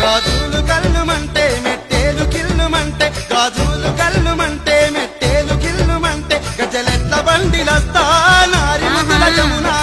గాజులు కల్లుమంటే మెట్టేలు కిల్లుమంటే గాజులు కల్లుమంటే మెట్టేలు కిల్లుమంటే గజలెట్ల బండిలస్తా నారి ముద్దుల యమునా